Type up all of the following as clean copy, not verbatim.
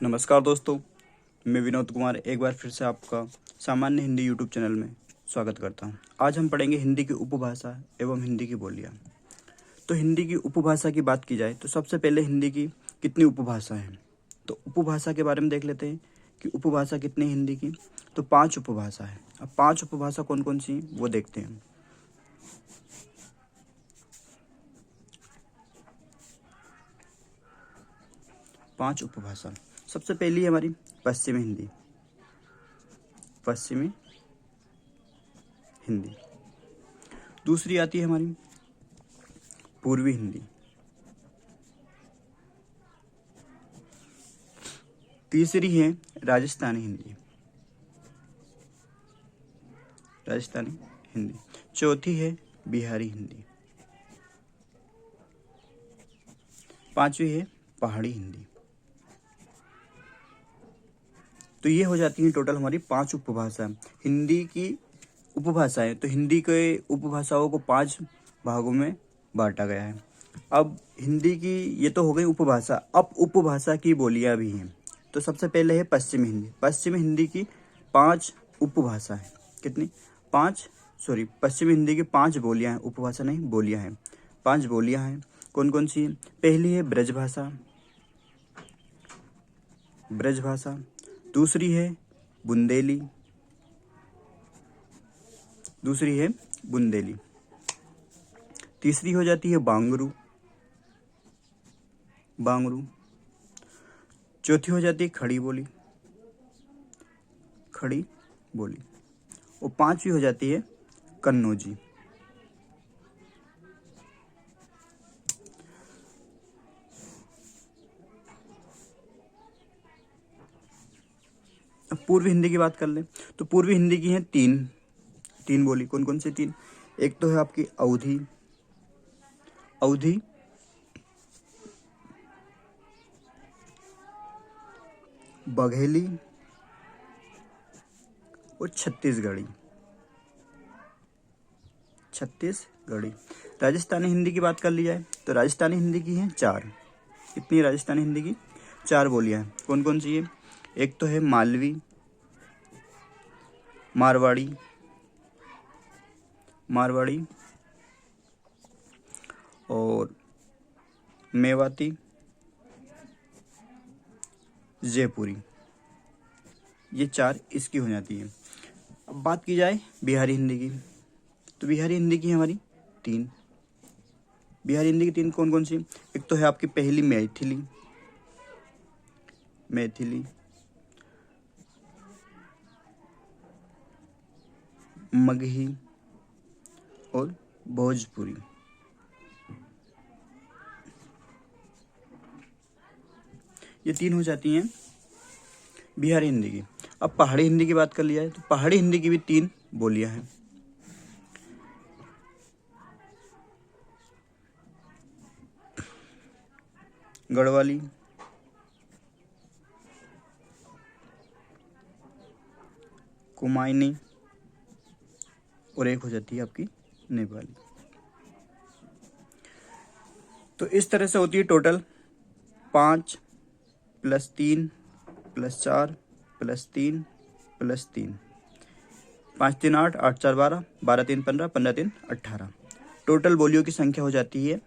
नमस्कार दोस्तों, मैं विनोद कुमार एक बार फिर से आपका सामान्य हिंदी यूट्यूब चैनल में स्वागत करता हूं। आज हम पढ़ेंगे हिंदी की उपभाषा एवं हिंदी की बोलियां। तो हिंदी की उपभाषा की बात की जाए तो सबसे पहले हिंदी की कितनी उपभाषा हैं। तो उपभाषा के बारे में देख लेते हैं कि उपभाषा कितनी है हिंदी की। तो 5 उपभाषा है। अब 5 उपभाषा कौन कौन सी हैं वो देखते हैं। 5 उपभाषा। सबसे पहली है हमारी पश्चिमी हिंदी। पश्चिमी हिंदी। दूसरी आती है हमारी पूर्वी हिंदी। तीसरी है राजस्थानी हिंदी। राजस्थानी हिंदी। चौथी है बिहारी हिंदी। पांचवी है पहाड़ी हिंदी। तो ये हो जाती है टोटल हमारी 5 उपभाषा। हिंदी की उपभाषाएं, तो हिंदी के उपभाषाओं को 5 भागों में बांटा गया है। अब हिंदी की ये तो हो गई उपभाषा। अब उपभाषा की बोलियां भी हैं। तो सबसे पहले है पश्चिमी हिंदी। पश्चिमी हिंदी की 5 उपभाषा है। कितनी? 5 पश्चिमी हिंदी की 5 बोलियां हैं। उपभाषा नहीं, बोलियां हैं। 5 बोलियां हैं। कौन कौन सी? पहली है ब्रजभाषा। ब्रजभाषा। दूसरी है बुंदेली। दूसरी है बुंदेली। तीसरी हो जाती है बांगरू। बांगरू। चौथी हो जाती है खड़ी बोली। खड़ी बोली। और 5वीं हो जाती है कन्नौजी। अब पूर्वी हिंदी की बात कर ले तो पूर्वी हिंदी की है तीन बोली। कौन कौन सी 3? एक तो है आपकी अवधी। अवधी, बघेली और छत्तीसगढ़ी। छत्तीसगढ़ी। राजस्थानी हिंदी की बात कर ली जाए तो राजस्थानी हिंदी की है 4। कितनी राजस्थानी हिंदी की? 4 बोलियां हैं। कौन कौन सी है? एक तो है मालवी, मारवाड़ी और मेवाती, जयपुरी। ये 4 इसकी हो जाती है। अब बात की जाए बिहारी हिंदी की तो बिहारी हिंदी की है हमारी 3। बिहारी हिंदी की 3 कौन कौन सी? एक तो है आपकी पहली मैथिली। मगही और भोजपुरी। ये 3 हो जाती हैं बिहारी हिंदी की। अब पहाड़ी हिंदी की बात कर लिया जाए तो पहाड़ी हिंदी की भी 3 बोलियां हैं। गढ़वाली, कुमायूनी और एक हो जाती है आपकी नेपाली। तो इस तरह से होती है टोटल 5 + 3 + 4 + 3 + 3। 5 3 8, 8 4 12, 12 3 15, 15 3 18। टोटल बोलियों की संख्या हो जाती है,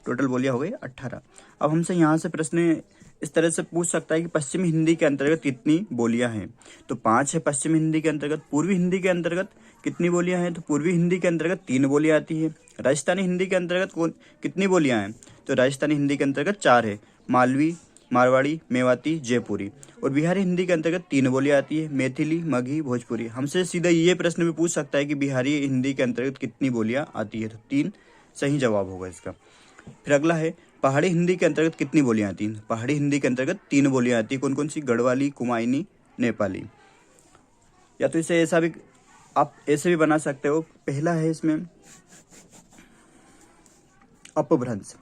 टोटल बोलियां हो गई 18। अब हमसे यहाँ से प्रश्न इस तरह से पूछ सकता है कि पश्चिमी हिंदी के अंतर्गत कितनी बोलियां हैं। तो 5 है पश्चिमी हिंदी के अंतर्गत। पूर्वी हिंदी के अंतर्गत कितनी बोलियां हैं? तो पूर्वी हिंदी के अंतर्गत 3 बोलियां आती है। राजस्थानी हिंदी के अंतर्गत कितनी बोलियां हैं? तो राजस्थानी हिंदी के अंतर्गत 4 है। मालवी, मारवाड़ी, मेवाती, जयपुरी। और बिहारी हिंदी के अंतर्गत 3 बोलियां आती है। मैथिली, मगही, भोजपुरी। हमसे सीधा ये प्रश्न भी पूछ सकता है कि बिहारी हिंदी के अंतर्गत कितनी बोलियां आती है। तो 3 सही जवाब होगा इसका। फिर अगला है पहाड़ी हिंदी के अंतर्गत कितनी बोलियां आती हैं? पहाड़ी हिंदी के अंतर्गत 3 बोलियां आती हैं। कौन कौन सी? गढ़वाली, कुमायूनी, नेपाली। या तो इसे ऐसा भी आप ऐसे भी बना सकते हो। पहला है इसमें अपभ्रंश।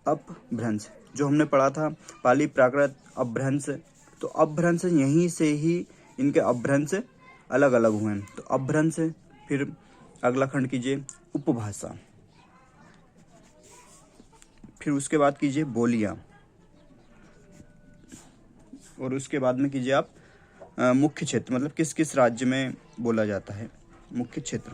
अपभ्रंश जो हमने पढ़ा था पाली, प्राकृत, अपभ्रंश। तो अपभ्रंश यहीं से ही इनके अपभ्रंश अलग अलग हुए हैं। तो अपभ्रंश। फिर अगला खंड कीजिए उपभाषा। फिर उसके बाद कीजिए बोलियां। और उसके बाद में कीजिए आप मुख्य क्षेत्र, मतलब किस किस राज्य में बोला जाता है मुख्य क्षेत्र।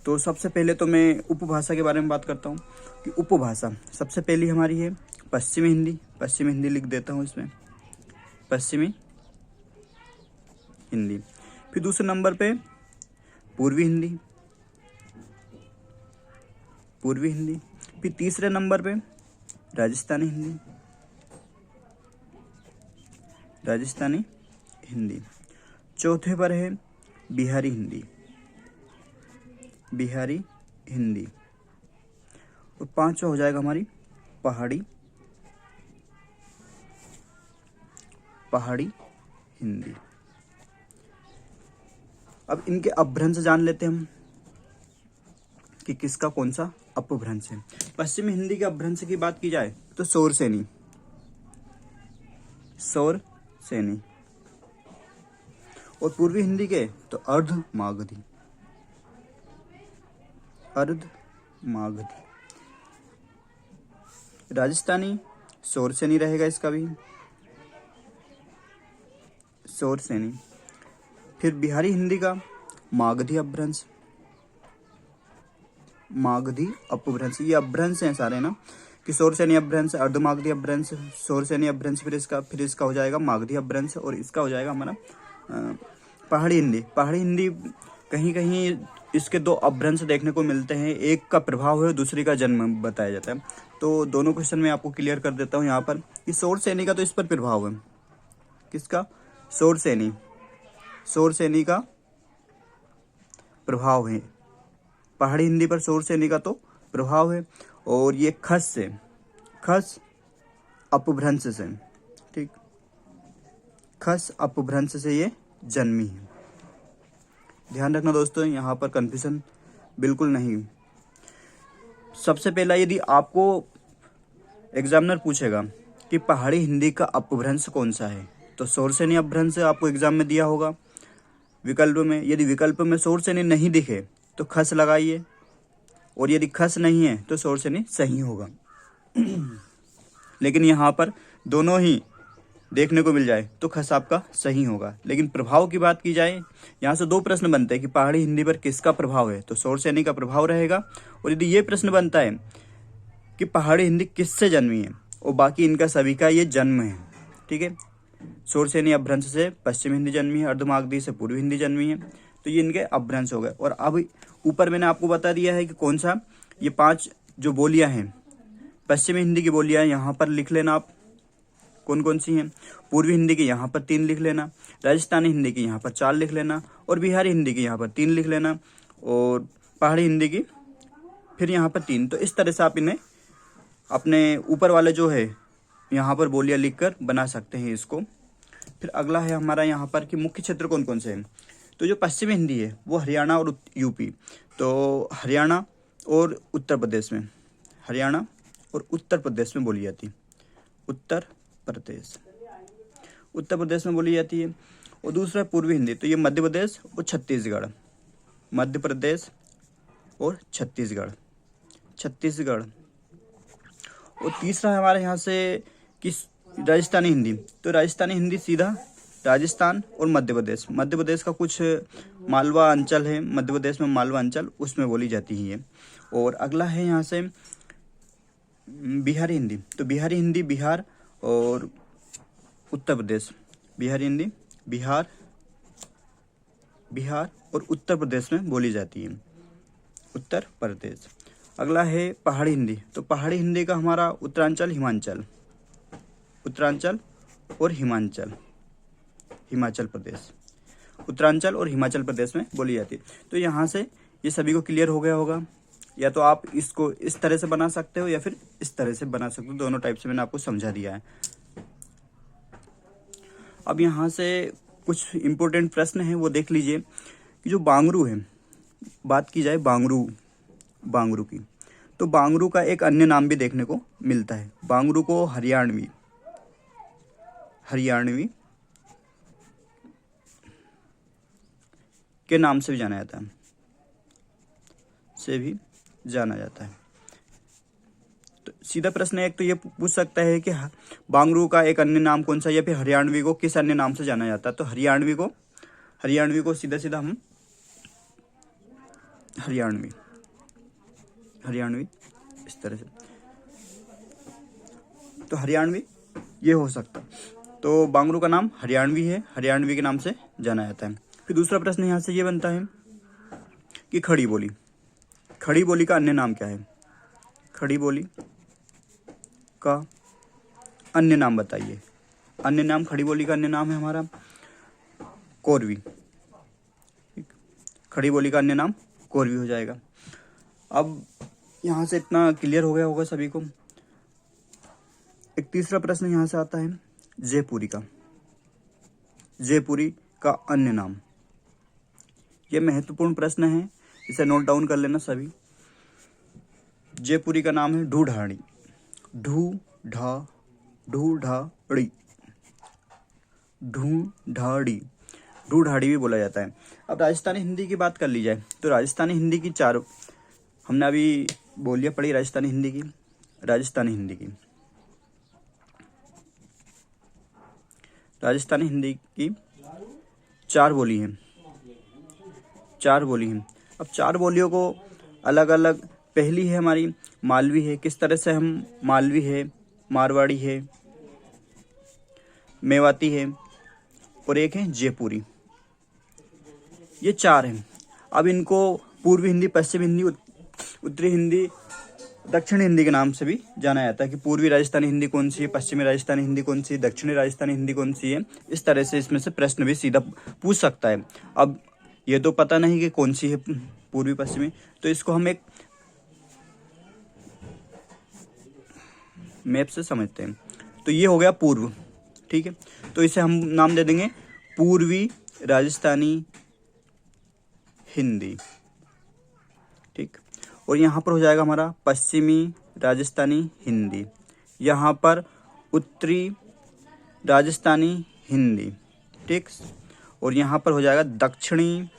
तो सबसे पहले तो मैं उपभाषा के बारे में बात करता हूँ कि उपभाषा सबसे पहली हमारी है पश्चिमी हिंदी। पश्चिमी हिंदी लिख देता हूँ इसमें, पश्चिमी हिंदी। फिर दूसरे नंबर पे पूर्वी हिंदी, पूर्वी हिंदी। फिर तीसरे नंबर पे राजस्थानी हिंदी, राजस्थानी हिंदी। चौथे पर है बिहारी हिंदी, बिहारी हिंदी। और पांचवा हो जाएगा हमारी पहाड़ी, पहाड़ी हिंदी। अब इनके अपभ्रंश जान लेते हैं हम कि किसका कौन सा अपभ्रंश है। पश्चिमी हिंदी के अपभ्रंश की बात की जाए तो शौर सैनी, शौर सैनी। और पूर्वी हिंदी के तो अर्ध मागधी, अर्ध मागधी। राजस्थानी शौर सैनी रहेगा इसका भी, शौर सैनी। फिर बिहारी हिंदी का मागधी अपभ्रंश, मागधी अपभ्रंश। ये अपभ्रंश हैं सारे ना, कि शौर सैनी अपभ्रंश, अर्धमागधी अपभ्रंश, शौर सैनी अपभ्रंश, फिर इसका हो जाएगा मागधी अपभ्रंश, और इसका हो जाएगा हमारा पहाड़ी हिंदी। पहाड़ी हिंदी कहीं कहीं इसके दो अपभ्रंश देखने को मिलते हैं, एक का प्रभाव है, दूसरी का जन्म बताया जाता है। तो दोनों क्वेश्चन में आपको क्लियर कर देता हूँ यहाँ पर कि शौर सैनी का तो इस पर प्रभाव है, किसका? शौर सैनी, शौर सैनी का प्रभाव है। पहाड़ी हिंदी पर शौर सैनी का तो प्रभाव है। और ये खस से, खस अपभ्रंश से, ठीक, खस अपभ्रंश से ये जन्मी है। ध्यान रखना दोस्तों, यहाँ पर कंफ्यूजन बिल्कुल नहीं। सबसे पहला यदि आपको एग्जामिनर पूछेगा कि पहाड़ी हिंदी का अपभ्रंश कौन सा है, तो शौर सैनी अपभ्रंश आपको एग्जाम में दिया होगा विकल्प में। यदि विकल्प में शौर सैनी नहीं दिखे तो खस लगाइए, और यदि खस नहीं है तो शौर सैनी सही होगा। लेकिन यहाँ पर दोनों ही देखने को मिल जाए तो खस आपका सही होगा। लेकिन प्रभाव की बात की जाए, यहाँ से दो प्रश्न बनते हैं कि पहाड़ी हिंदी पर किसका प्रभाव है, तो शौर सैनी का प्रभाव रहेगा। और यदि ये प्रश्न बनता है कि पहाड़ी हिंदी किससे जन्मी है, और बाकी इनका सभी का ये जन्म है, ठीक है। शौर सैनी अपभ्रंश से पश्चिम हिंदी जन्मी है, अर्धमागधी से पूर्वी हिंदी जन्मी है, तो ये इनके अपभ्रंश हो गए। और अब ऊपर मैंने आपको बता दिया है कि कौन सा, ये 5 जो बोलियां हैं पश्चिमी हिंदी की बोलियां, यहाँ पर लिख लेना आप कौन कौन सी हैं। पूर्वी हिंदी की यहाँ पर 3 लिख लेना, राजस्थानी हिंदी की यहाँ पर 4 लिख लेना, और बिहारी हिंदी की यहाँ पर 3 लिख लेना, और पहाड़ी हिंदी की फिर यहाँ पर 3। तो इस तरह से आप इन्हें अपने ऊपर वाले जो है यहाँ पर बोलियां लिखकर बना सकते हैं इसको। फिर अगला है हमारा यहाँ पर कि मुख्य क्षेत्र कौन कौन से हैं। तो जो पश्चिमी हिंदी है वो हरियाणा और यूपी, तो हरियाणा और उत्तर प्रदेश में, हरियाणा और उत्तर प्रदेश में बोली जाती है, उत्तर प्रदेश, उत्तर प्रदेश में बोली जाती है। और दूसरा पूर्वी हिंदी, तो ये मध्य प्रदेश और छत्तीसगढ़, मध्य प्रदेश और छत्तीसगढ़, छत्तीसगढ़। और तीसरा है हमारे यहाँ से कि राजस्थानी हिंदी, तो राजस्थानी हिंदी सीधा राजस्थान और मध्य प्रदेश, मध्य प्रदेश का कुछ मालवा अंचल है, मध्य प्रदेश में मालवा अंचल, उसमें बोली जाती है। और अगला है यहाँ से बिहारी हिंदी, तो बिहारी हिंदी बिहार और उत्तर प्रदेश, बिहारी हिंदी बिहार, बिहार और उत्तर प्रदेश में बोली जाती है, उत्तर प्रदेश। अगला है पहाड़ी हिंदी, तो पहाड़ी हिंदी का हमारा उत्तरांचल, हिमांचल, उत्तरांचल और हिमाचल, हिमाचल प्रदेश, उत्तरांचल और हिमाचल प्रदेश में बोली जाती है। तो यहाँ से ये सभी को क्लियर हो गया होगा। या तो आप इसको इस तरह से बना सकते हो या फिर इस तरह से बना सकते हो, दोनों टाइप से मैंने आपको समझा दिया है। अब यहाँ से कुछ इम्पोर्टेंट प्रश्न है वो देख लीजिए कि जो बांगरू है, बात की जाए बांगरू, बांगरू की, तो बांगरू का एक अन्य नाम भी देखने को मिलता है। बांगरू को हरियाणवी, हरियाणवी के नाम से भी जाना जाता है, से भी जाना जाता है। तो सीधा प्रश्न एक तो ये पूछ सकता है कि बांगरू का एक अन्य नाम कौन सा, या फिर हरियाणवी को किस अन्य नाम से जाना जाता है। तो हरियाणवी को सीधा सीधा हम हरियाणवी इस तरह से, तो हरियाणवी ये हो सकता। तो बांगरू का नाम हरियाणवी है, हरियाणवी के नाम से जाना जाता है। फिर दूसरा प्रश्न यहाँ से ये बनता है कि खड़ी बोली का अन्य नाम क्या है। खड़ी बोली का अन्य नाम बताइए। अन्य नाम, खड़ी बोली का अन्य नाम है हमारा कोरवी। खड़ी बोली का अन्य नाम कोरवी हो जाएगा। अब यहाँ से इतना क्लियर हो गया होगा सभी को। एक तीसरा प्रश्न यहाँ से आता है जयपुरी का अन्य नाम। ये महत्वपूर्ण प्रश्न है, इसे नोट डाउन कर लेना सभी। जयपुरी का नाम है ढूढ़ाड़ी। ढूढ़ाड़ी भी बोला जाता है। अब राजस्थानी हिंदी की बात कर ली जाए तो राजस्थानी हिंदी की चार, हमने अभी बोलियां पढ़ी राजस्थानी हिंदी की। राजस्थानी हिंदी की चार बोली हैं। अब चार बोलियों को अलग अलग, पहली है हमारी मालवी है। किस तरह से हम, मालवी है, मारवाड़ी है, मेवाती है, और एक है जयपुरी। ये चार हैं। अब इनको पूर्वी हिंदी, पश्चिम हिंदी, उत्तरी हिंदी, दक्षिणी हिंदी के नाम से भी जाना जाता है कि पूर्वी राजस्थानी हिंदी कौन सी है, पश्चिमी राजस्थानी हिंदी कौन सी है, दक्षिणी राजस्थानी हिंदी कौन सी है। इस तरह से इसमें से प्रश्न भी सीधा पूछ सकता है। अब ये तो पता नहीं कि कौन सी है पूर्वी पश्चिमी, तो इसको हम एक मैप से समझते हैं। तो ये हो गया पूर्व, ठीक है। तो इसे हम नाम दे देंगे पूर्वी राजस्थानी हिंदी, ठीक। और यहाँ पर हो जाएगा हमारा पश्चिमी राजस्थानी हिंदी, यहाँ पर उत्तरी राजस्थानी हिंदी, ठीक। और यहाँ पर हो जाएगा दक्षिणी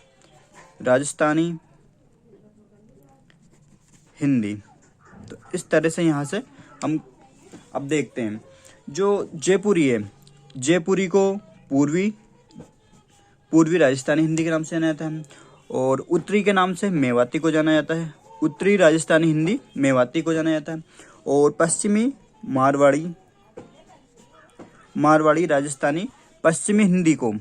राजस्थानी हिंदी। तो इस तरह से यहाँ से हम अब देखते हैं। जो जयपुरी है, जयपुरी को पूर्वी राजस्थानी हिंदी के नाम से जाना जाता है, और उत्तरी के नाम से मेवाती को जाना जाता है। उत्तरी राजस्थानी हिंदी मेवाती को जाना जाता है। और पश्चिमी मारवाड़ी राजस्थानी पश्चिमी हिंदी को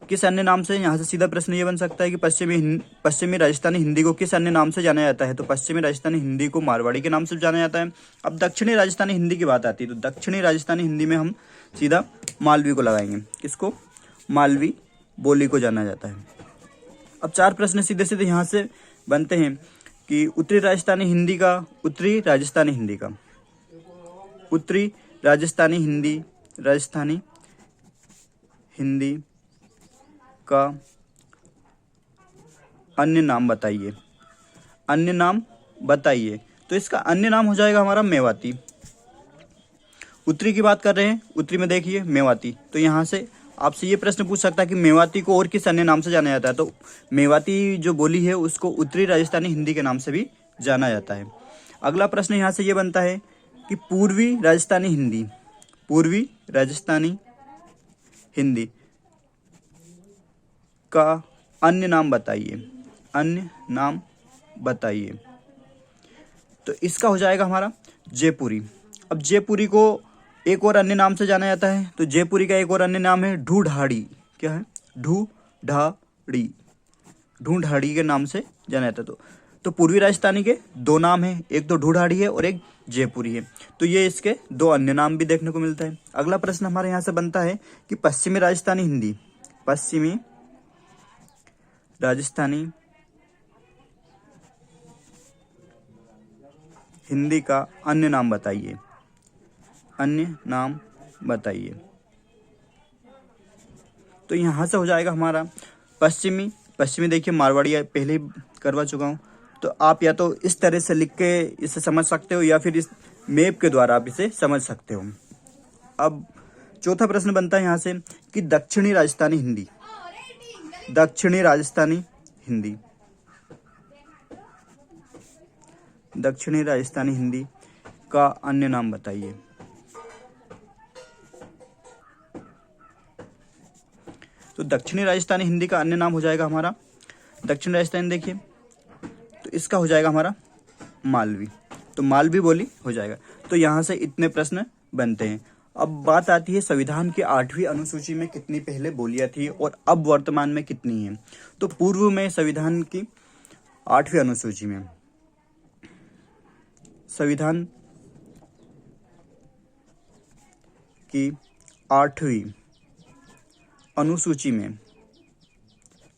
किस अन्य नाम से, यहाँ से सीधा प्रश्न ये बन सकता है कि पश्चिमी राजस्थानी हिंदी को किस अन्य नाम से जाना जाता है। तो पश्चिमी राजस्थानी हिंदी को मारवाड़ी के नाम से जाना जाता है। अब दक्षिणी राजस्थानी हिंदी की बात आती है, तो दक्षिणी राजस्थानी हिंदी में हम सीधा मालवी को लगाएंगे। किसको? मालवी बोली को जाना जाता है। अब चार प्रश्न सीधे सीधे यहाँ से बनते हैं कि उत्तरी राजस्थानी हिंदी का अन्य नाम बताइए। तो इसका अन्य नाम हो जाएगा हमारा मेवाती। उत्तरी की बात कर रहे हैं, उत्तरी में देखिए मेवाती। तो यहाँ से आपसे ये प्रश्न पूछ सकता है कि मेवाती को और किस अन्य नाम से जाना जाता है। तो मेवाती जो बोली है उसको उत्तरी राजस्थानी हिंदी के नाम से भी जाना जाता है। अगला प्रश्न यहाँ से ये बनता है कि पूर्वी राजस्थानी हिंदी का अन्य नाम बताइए। तो इसका हो जाएगा हमारा जयपुरी। अब जयपुरी को एक और अन्य नाम से जाना जाता है। तो जयपुरी का एक और अन्य नाम है ढूढ़ाड़ी। क्या है? ढूढ़ाड़ी के नाम से जाना जाता है। तो पूर्वी राजस्थानी के दो नाम हैं, एक तो ढूढ़ाड़ी है और एक जयपुरी है। तो ये इसके दो अन्य नाम भी देखने को मिलता है। अगला प्रश्न हमारे यहाँ से बनता है कि पश्चिमी राजस्थानी हिंदी का अन्य नाम बताइए। तो यहाँ से हो जाएगा हमारा पश्चिमी देखिए मारवाड़ी पहले ही करवा चुका हूँ। तो आप या तो इस तरह से लिख के इसे समझ सकते हो या फिर इस मैप के द्वारा आप इसे समझ सकते हो। अब चौथा प्रश्न बनता है यहाँ से कि दक्षिणी राजस्थानी हिंदी का अन्य नाम बताइए। तो दक्षिणी राजस्थानी हिंदी का अन्य नाम हो जाएगा हमारा दक्षिण राजस्थानी। देखिए तो इसका हो जाएगा हमारा मालवी, तो मालवी बोली हो जाएगा। तो यहाँ से इतने प्रश्न बनते हैं। अब बात आती है संविधान की 8वीं अनुसूची में कितनी पहले बोलियां थी और अब वर्तमान में कितनी है। तो पूर्व में संविधान की 8वीं अनुसूची में संविधान की 8वीं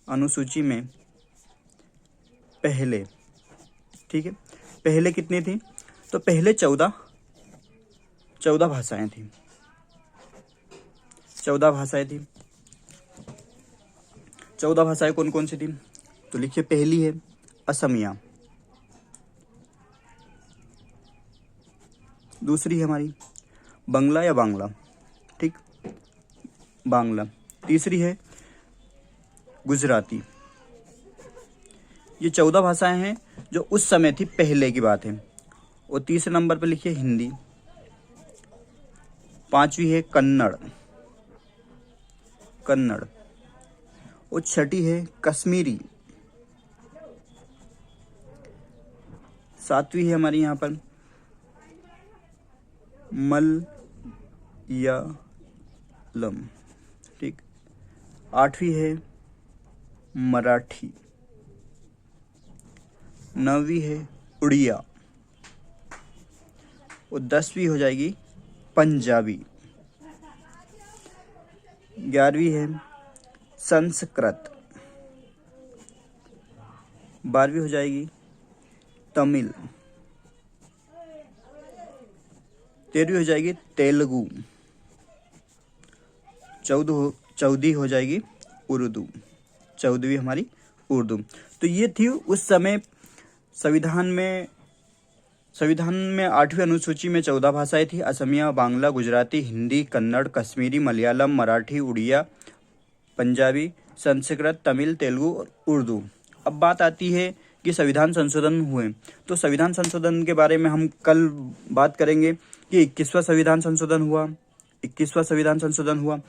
अनुसूची में पहले, ठीक है, पहले कितनी थी? तो पहले 14 भाषाएं थी। 14 भाषाएं थी। 14 भाषाएं कौन कौन सी थी? तो लिखिए, पहली है असमिया, दूसरी है हमारी बंगला या बांग्ला, ठीक, बांग्ला। तीसरी है गुजराती। ये 14 भाषाएं हैं जो उस समय थी, पहले की बात है। और तीसरे नंबर पर लिखिए हिंदी। 5वीं है कन्नड़। और 6ठी है कश्मीरी। 7वीं है हमारी यहाँ पर मलयालम, ठीक। 8वीं है मराठी। 9वीं है उड़िया। और 10वीं हो जाएगी पंजाबी। 11वीं है संस्कृत। 12वीं हो जाएगी तमिल। 13वीं हो जाएगी तेलुगु। 14वीं हो जाएगी उर्दू। 14वीं हमारी उर्दू। तो ये थी उस समय संविधान में 8वीं अनुसूची में 14 भाषाएं थी। असमिया, बांग्ला, गुजराती, हिंदी, कन्नड़, कश्मीरी, मलयालम, मराठी, उड़िया, पंजाबी, संस्कृत, तमिल, तेलुगु और उर्दू। अब बात आती है कि संविधान संशोधन हुए। तो संविधान संशोधन के बारे में हम कल बात करेंगे कि 21वां संविधान संशोधन हुआ। 21वां संविधान संशोधन हुआ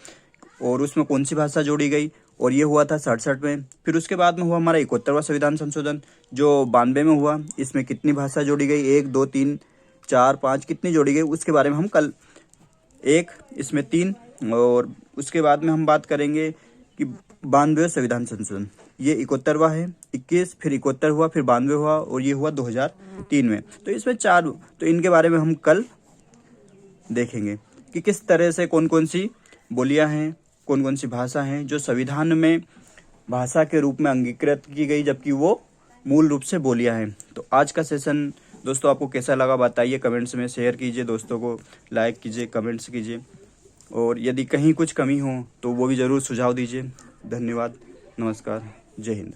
और उसमें कौन सी भाषा जोड़ी गई, और ये हुआ था 67 में। फिर उसके बाद में हुआ हमारा 71वां संविधान संशोधन जो 92 में हुआ। इसमें कितनी भाषा जोड़ी गई, 1, 2, 3, 4, 5 कितनी जोड़ी गई, उसके बारे में हम कल, 1 इसमें 3, और उसके बाद में हम बात करेंगे कि 92वें संविधान संशोधन, ये 71वां है। 21 फिर 71 हुआ, फिर 92 हुआ, और ये हुआ 2003 में। तो इसमें 4, तो इनके बारे में हम कल देखेंगे कि किस तरह से कौन कौन सी बोलियां हैं, कौन कौन सी भाषा हैं जो संविधान में भाषा के रूप में अंगीकृत की गई, जबकि वो मूल रूप से बोलियां हैं। तो आज का सेशन दोस्तों आपको कैसा लगा बताइए, कमेंट्स में शेयर कीजिए, दोस्तों को लाइक कीजिए, कमेंट्स कीजिए, और यदि कहीं कुछ कमी हो तो वो भी ज़रूर सुझाव दीजिए। धन्यवाद, नमस्कार, जय हिंद।